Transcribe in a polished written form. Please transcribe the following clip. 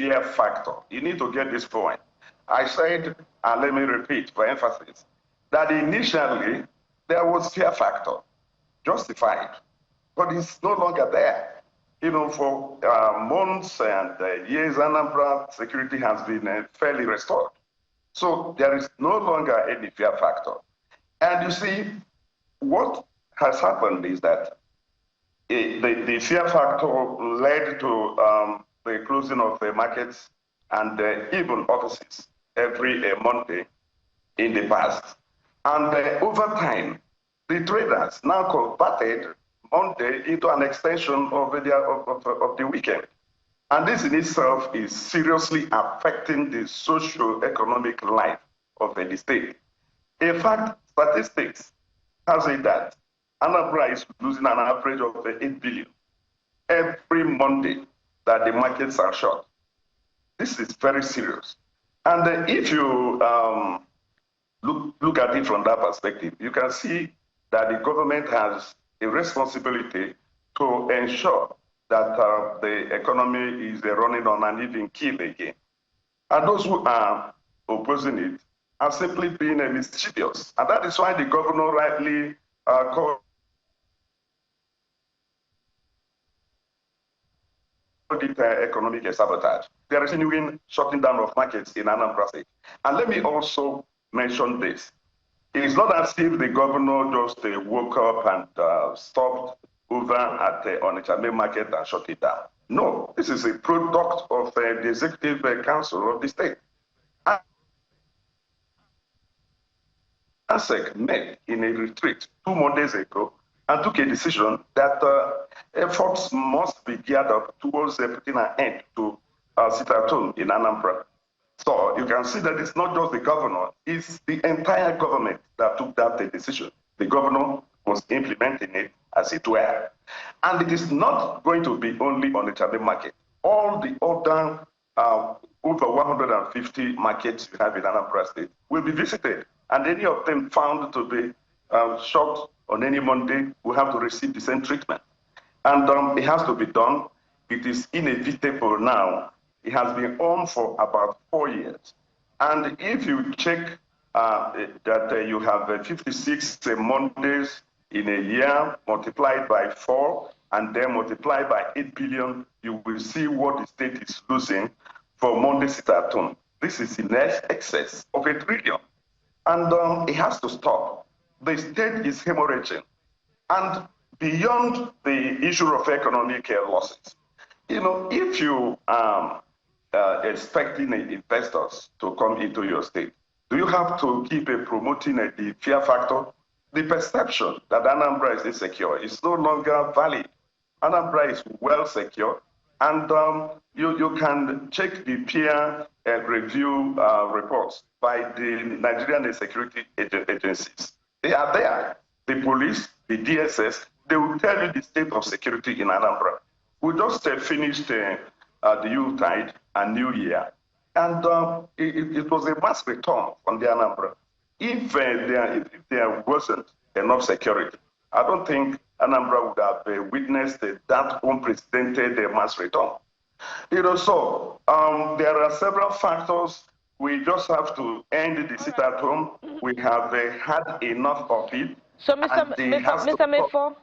fear factor. You need to get this point. I said, and let me repeat for emphasis, that initially there was fear factor, justified, but it's no longer there. You know, for months and years, Anambra security has been fairly restored. So there is no longer any fear factor. And you see, what has happened is that the fear factor led to the closing of the markets and even offices every Monday in the past. And over time, the traders now converted Monday into an extension of the weekend. And this in itself is seriously affecting the socio-economic life of the state. In fact, statistics have said that Anambra is losing an average of 8 billion every Monday that the markets are shut. This is very serious. And if you look at it from that perspective, you can see that the government has a responsibility to ensure that the economy is running on an even keel again. And those who are opposing it are simply being mischievous. And that is why the governor rightly called it economic sabotage. There is a genuine shutting down of markets in Anambra State. And let me also mention this. It's not as if the governor just woke up and stopped over at the Onitsha main market and shut it down. No, this is a product of the Executive Council of the state. ASEC met in a retreat 2 Mondays ago and took a decision that efforts must be geared up towards putting an end to sit-at-home in Anambra. So you can see that it's not just the governor, it's the entire government that took that decision. The governor was implementing it as it were. And it is not going to be only on the Chabe market. All the other over 150 markets you have in Anambra State will be visited. And any of them found to be shut on any Monday will have to receive the same treatment. And it has to be done. It is inevitable now. It has been on for about 4 years. And if you check that you have 56 Mondays in a year, multiplied by 4, and then multiplied by 8 billion, you will see what the state is losing for Monday sit-at-home. This is in excess of 1 trillion. And it has to stop. The state is hemorrhaging. And beyond the issue of economic losses, you know, if you are expecting investors to come into your state, do you have to keep promoting the fear factor? The perception that Anambra is insecure is no longer valid. Anambra is well secure, and you can check the peer review reports by the Nigerian security agencies. They are there. The police, the DSS, they will tell you the state of security in Anambra. We just finished the Yuletide and New Year, and it was a mass return from the Anambra. If there wasn't enough security, I don't think Anambra would have witnessed that unprecedented mass return. You know, so there are several factors. We just have to end the sit-at-home. We have had enough of it. So, Mr. Mefo,